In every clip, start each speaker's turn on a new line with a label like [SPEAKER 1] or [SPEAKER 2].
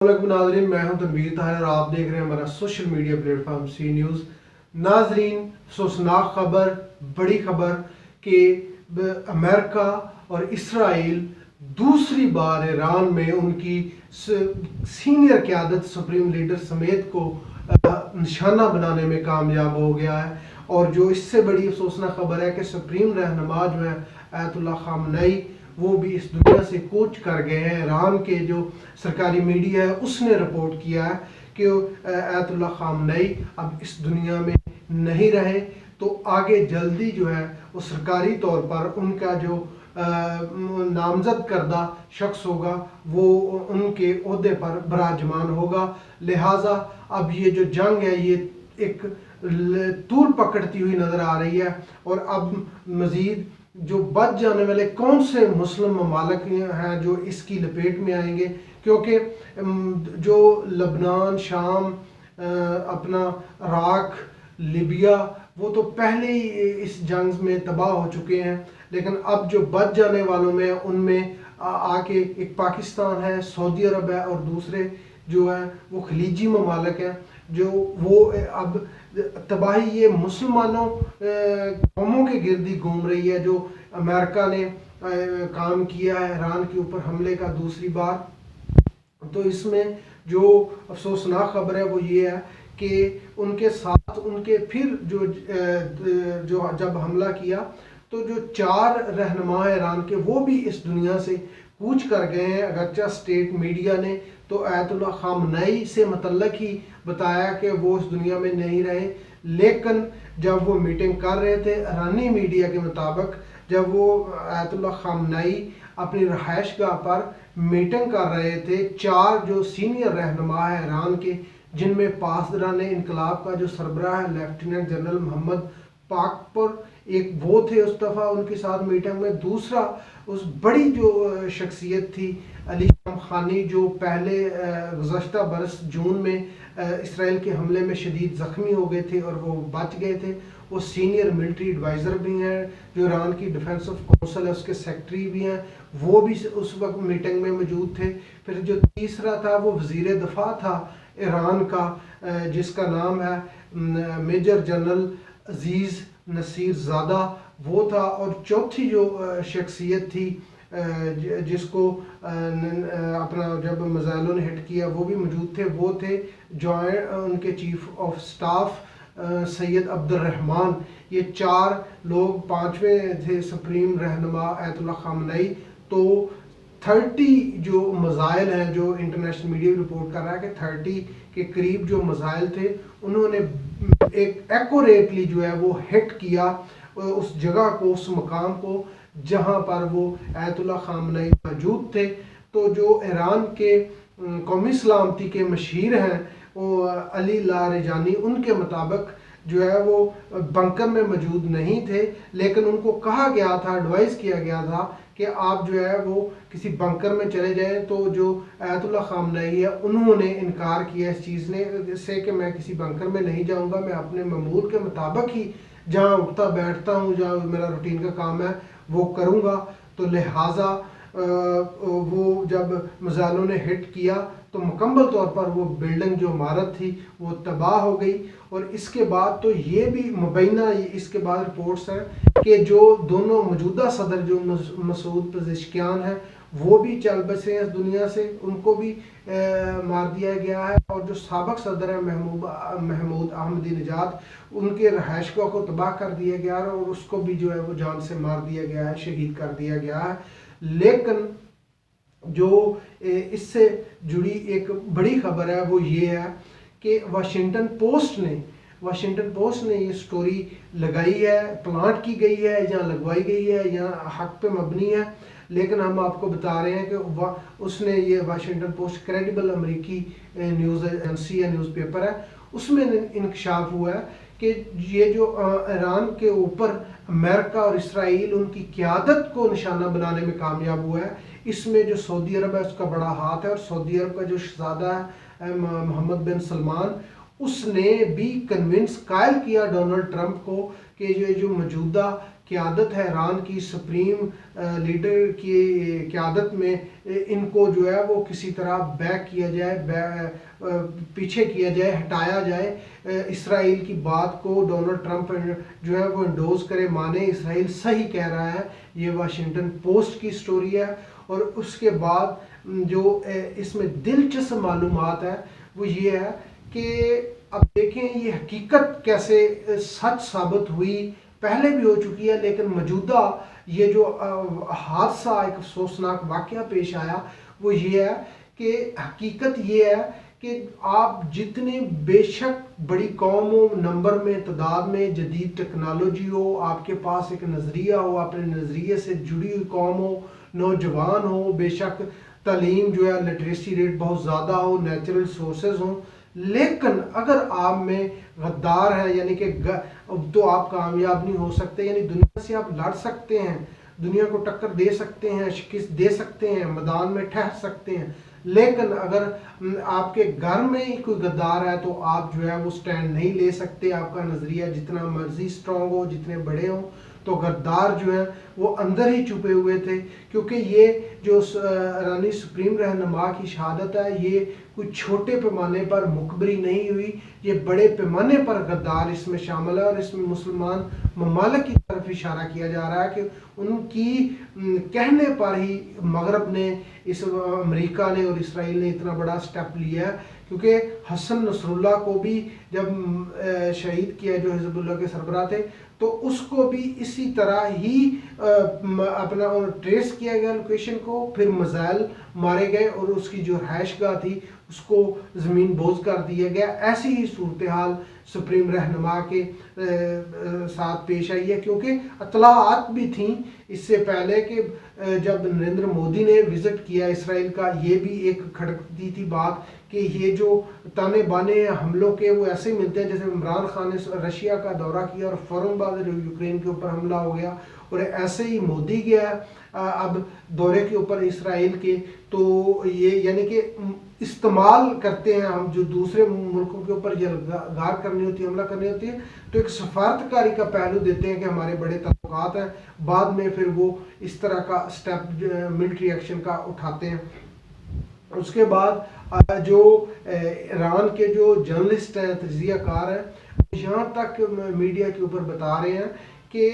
[SPEAKER 1] नाजरीन, मैं हूं तनवीर ताहिर और आप देख रहे हैं हमारा सोशल मीडिया प्लेटफॉर्म सी न्यूज़। नाजरीन, अफसोसनाक खबर, बड़ी खबर कि अमेरिका और इसराइल दूसरी बार ईरान में उनकी सीनियर क़यादत, सुप्रीम लीडर समेत को निशाना बनाने में कामयाब हो गया है। और जो इससे बड़ी अफसोसनाक खबर है कि सुप्रीम रहनुमा जो है आयतुल्लाह खामनेई, वो भी इस दुनिया से कूच कर गए हैं। ईरान के जो सरकारी मीडिया है उसने रिपोर्ट किया है कि आयतुल्लाह खामनेई अब इस दुनिया में नहीं रहे, तो आगे जल्दी जो है वो सरकारी तौर पर उनका जो नामजद करदा शख्स होगा वो उनके ओहदे पर विराजमान होगा। लिहाजा अब ये जो जंग है ये एक तूल पकड़ती हुई नज़र आ रही है। और अब मज़ीद जो बच जाने वाले कौन से मुस्लिम ममालिक हैं जो इसकी लपेट में आएंगे, क्योंकि जो लबनान, शाम, अपना इराक, लीबिया, वो तो पहले ही इस जंग में तबाह हो चुके हैं। लेकिन अब जो बच जाने वालों में उनमें आके एक पाकिस्तान है, सऊदी अरब है और दूसरे जो है वो खलीजी ममालिक हैं, जो वो अब तबाही ये मुसलमानों कौमों के गिर्दी घूम रही है। जो अमेरिका ने काम किया है ईरान के ऊपर हमले का दूसरी बार, तो इसमें जो अफसोसनाक खबर है वो ये है कि उनके साथ उनके फिर जो जब हमला किया तो जो 4 रहनुमा ईरान के वो भी इस दुनिया से कूच कर गए हैं। अगरचा स्टेट मीडिया ने तो आयतुल्लाह खामनेई से मतलब ही बताया कि वो इस दुनिया में नहीं रहे, लेकिन जब वो मीटिंग कर रहे थे ईरानी मीडिया के मुताबिक, जब वो आयतुल्लाह खामनेई अपनी रहायश गाह पर मीटिंग कर रहे थे, 4 जो सीनियर रहनुमा है ईरान के, जिनमें पासदारान इनकलाब का जो सरबराह है लेफ्टिनेंट जनरल मोहम्मद पाकपुर, एक वो थे उस दफ़ा उनके साथ मीटिंग में। दूसरा उस बड़ी जो शख्सियत थी अली खानी, जो पहले गुज़श्ता बरस जून में इसराइल के हमले में शदीद ज़ख्मी हो गए थे और वो बच गए थे। वो सीनियर मिलिट्री एडवाइज़र भी हैं, जो ईरान की डिफेंस ऑफ काउंसिल है उसके सेक्रेटरी भी हैं, वो भी उस वक्त मीटिंग में मौजूद थे। फिर जो तीसरा था वो वज़ीर दफ़ा था ईरान का, जिसका नाम है मेजर जनरल अजीज़ नसीर ज़ादा, वो था। और चौथी जो शख्सियत थी जिसको अपना जब मिसाइलों ने हिट किया वो भी मौजूद थे, वो थे जॉइंट उनके chief of staff Syed Abdurrahman. ये 4 लोग, 5वें थे सुप्रीम रहनुमा आयतुल्लाह खामनेई। तो 30 जो मज़ाइल हैं, जो इंटरनेशनल मीडिया रिपोर्ट कर रहा है कि 30 के करीब जो मज़ाइल थे उन्होंने एक एक्यूरेटली जो है वो हिट किया उस जगह को, उस मकाम को जहां पर वो आयतुल्लाह खामनेई मौजूद थे। तो जो ईरान के कौमी सलामती के मशीर हैं वो अली लारिजानी, उनके मुताबिक जो है वो बंकर में मौजूद नहीं थे, लेकिन उनको कहा गया था, एडवाइस किया गया था कि आप जो है वो किसी बंकर में चले जाएं। तो जो आयतुल्लाह खामनेई है उन्होंने इनकार किया इस चीज़ ने से कि मैं किसी बंकर में नहीं जाऊंगा, मैं अपने मामूल के मुताबिक ही जहाँ उठता बैठता हूँ, जहाँ मेरा रूटीन का काम है वो करूँगा। तो लिहाजा वो जब मिसाइलों ने हिट किया तो मुकम्मल तौर पर वो बिल्डिंग, जो इमारत थी, वो तबाह हो गई। और इसके बाद तो ये भी मुबैना इसके बाद रिपोर्ट्स हैं कि जो दोनों मौजूदा सदर जो मसूद पेज़ेश्कियान हैं वो भी चल बसे हैं इस दुनिया से, उनको भी मार दिया गया है। और जो साबिक सदर है महमूद अहमदीनेजाद, उनके रहायशगाह को तबाह कर दिया गया है और उसको भी जो है वो जान से मार दिया गया है, शहीद कर दिया गया है। लेकिन जो इससे जुड़ी एक बड़ी खबर है वो ये है कि वाशिंगटन पोस्ट ने ये स्टोरी लगाई है, प्लांट की गई है या लगवाई गई है या हक पे मबनी है, लेकिन हम आपको बता रहे हैं कि उसने ये वाशिंगटन पोस्ट क्रेडिबल अमेरिकी न्यूज़ एजेंसी या न्यूज़पेपर है, उसमें इंकशाफ हुआ है कि ये जो ईरान के ऊपर अमेरिका और इसराइल उनकी क़यादत को निशाना बनाने में कामयाब हुआ है, इसमें जो सऊदी अरब है उसका बड़ा हाथ है। और सऊदी अरब का जो शहज़ादा है मोहम्मद बिन सलमान, उसने भी कन्विंस कायल किया डोनाल्ड ट्रंप को कि ये जो मौजूदा क़यादत है, ईरान की सुप्रीम लीडर की क़यादत में इनको जो है वो किसी तरह बैक किया जाए, पीछे किया जाए, हटाया जाए। इसराइल की बात को डोनाल्ड ट्रंप जो है वो इंडोज करे, माने इसराइल सही कह रहा है। ये वाशिंगटन पोस्ट की स्टोरी है। और उसके बाद जो इसमें दिलचस्प मालूमात है वो ये है कि अब देखें ये हकीकत कैसे सच साबित हुई, पहले भी हो चुकी है, लेकिन मौजूदा ये जो हादसा, एक अफसोसनाक वाक़या पेश आया वो ये है कि हकीकत ये है कि आप जितने बेशक बड़ी कौम हो, नंबर में, तादाद में, जदीद टेक्नोलॉजी हो, आपके पास एक नज़रिया हो, अपने नज़रिए से जुड़ी हुई कौम हो, नौजवान हो, बेशक तालीम जो है लिटरेसी रेट बहुत ज़्यादा हो, नेचुरल सोर्सेज हों, लेकिन अगर आप में गद्दार है, यानी कि तो आप कामयाब नहीं हो सकते। यानी दुनिया से आप लड़ सकते हैं, दुनिया को टक्कर दे सकते हैं, शिकस्त दे सकते हैं, मैदान में ठहर सकते हैं, लेकिन अगर आपके घर में ही कोई गद्दार है तो आप जो है वो स्टैंड नहीं ले सकते। आपका नज़रिया जितना मर्जी स्ट्रॉन्ग हो, जितने बड़े हों, तो गद्दार जो है वो अंदर ही छुपे हुए थे। क्योंकि ये जो ईरानी सुप्रीम रहनुमा की शहादत है, ये कोई छोटे पैमाने पर मुखबरी नहीं हुई, ये बड़े पैमाने पर गद्दार इसमें शामिल है। और इसमें मुसलमान ममालिक की तरफ इशारा किया जा रहा है कि उनकी कहने पर ही मगरब ने, इस अमेरिका ने और इसराइल ने इतना बड़ा स्टेप लिया है। क्योंकि हसन नसरुल्लाह को भी जब शहीद किया, जो हिजबुल्लाह के सरबराह थे, तो उसको भी इसी तरह ही अपना ट्रेस किया गया लोकेशन को, फिर मिसाइल मारे गए और उसकी जो रहायशगाह थी उसको ज़मीन बोझ कर दिया गया। ऐसी ही सूरत हाल सुप्रीम रहनुमा के साथ पेश आई है। क्योंकि इत्तलाआत भी थी इससे पहले कि जब नरेंद्र मोदी ने विज़िट किया इसराइल का, ये भी एक खड़कती थी बात कि ये जो ताने बाने हमलों के वो ऐसे मिलते हैं जैसे इमरान खान ने रशिया का दौरा किया और फ़ौरन बाद यूक्रेन के ऊपर हमला हो गया, और ऐसे ही मोदी गया अब दौरे के ऊपर इसराइल के। तो ये यानी कि इस्तेमाल करते हैं हम, जो दूसरे मुल्कों के ऊपर गार करनी होती है, हमला करनी होती है, तो एक सफारतकारी का पहलू देते हैं कि हमारे बड़े ताल्लुकात हैं, बाद में फिर वो इस तरह का स्टेप मिलिट्री एक्शन का उठाते हैं। उसके बाद जो ईरान के जो जर्नलिस्ट हैं, तज्ज़ियाकार हैं, यहाँ तक मीडिया के ऊपर बता रहे हैं कि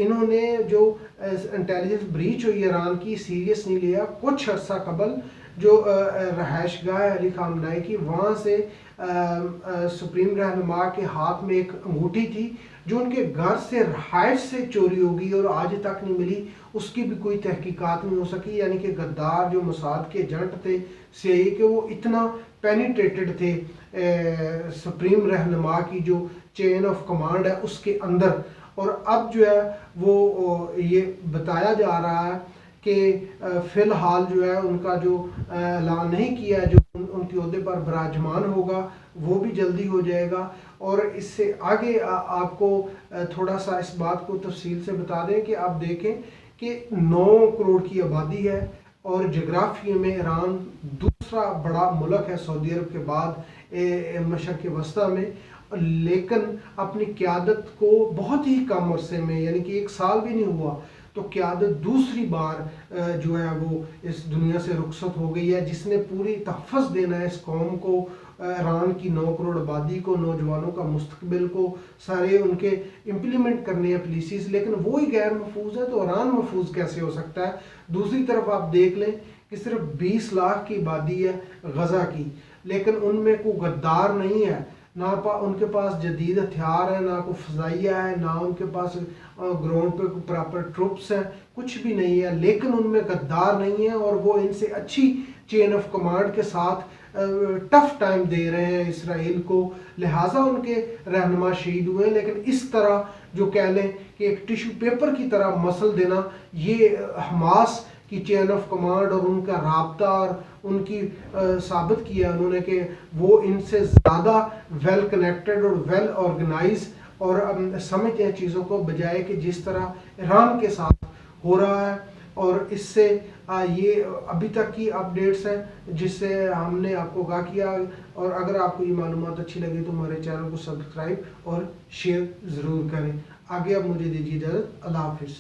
[SPEAKER 1] इन्होंने जो इंटेलिजेंस ब्रीच हुई ईरान की सीरियस नहीं लिया। कुछ अर्सा कबल जो रहायशगाह अली खामनेई की, वहाँ से सुप्रीम रहनुमा के हाथ में एक अंगूठी थी जो उनके घर से, रहायश से चोरी होगी और आज तक नहीं मिली, उसकी भी कोई तहकीकात नहीं हो सकी। यानी कि गद्दार जो मोसाद के एजेंट थे CIA के, वो इतना पेनिट्रेटेड थे सुप्रीम रहनुमा की जो चेन ऑफ कमांड है उसके अंदर। और अब जो है वो ये बताया जा रहा है कि फ़िलहाल जो है उनका जो ऐलान नहीं किया है, जो उनके ओहदे पर विराजमान होगा वो भी जल्दी हो जाएगा। और इससे आगे आपको थोड़ा सा इस बात को तफसील से बता दें कि आप देखें कि 9 करोड़ की आबादी है और जोग्राफी में ईरान दूसरा बड़ा मुल्क है सऊदी अरब के बाद मशरक़ वस्ता में, लेकिन अपनी क़यादत को बहुत ही कम अरसे में, यानी कि 1 साल भी नहीं हुआ, तो क़यादत दूसरी बार जो है वो इस दुनिया से रुखसत हो गई है, जिसने पूरी तहफ़्फ़ुज़ देना है इस कौम को, ईरान की 9 करोड़ आबादी को, नौजवानों का मुस्तकबिल को, सारे उनके इम्प्लीमेंट करने हैं पॉलिसीज़। लेकिन वो ही गैर महफूज है तो ईरान महफूज कैसे हो सकता है। दूसरी तरफ आप देख लें कि सिर्फ 20 लाख की आबादी है गज़ा की, लेकिन उनमें कोई गद्दार नहीं है, ना उनके पास जदीद हथियार है, ना कोई फ़ज़ाइया है, ना उनके पास ग्राउंड पे प्रॉपर ट्रुप्स हैं, कुछ भी नहीं है, लेकिन उनमें गद्दार नहीं है और वो इनसे अच्छी चेन ऑफ कमांड के साथ टफ टाइम दे रहे हैं इसराइल को, लिहाजा उनके रहनुमा शहीद हुए। लेकिन इस तरह जो कह लें कि एक टिश्यू पेपर की तरह मसल देना, ये हमास की चेन ऑफ कमांड और उनका राब्ता और उनकी साबित किया उन्होंने कि वो इनसे ज़्यादा वेल कनेक्टेड और वेल ऑर्गेनाइज और समझते हैं चीज़ों को, बजाय कि जिस तरह ईरान के साथ हो रहा है। और इससे ये अभी तक की अपडेट्स हैं जिससे हमने आपको आगाह किया। और अगर आपको ये मालूमात अच्छी लगी तो हमारे चैनल को सब्सक्राइब और शेयर ज़रूर करें। आगे अब मुझे दीजिए इजाज़त। अल्लाह हाफिज़।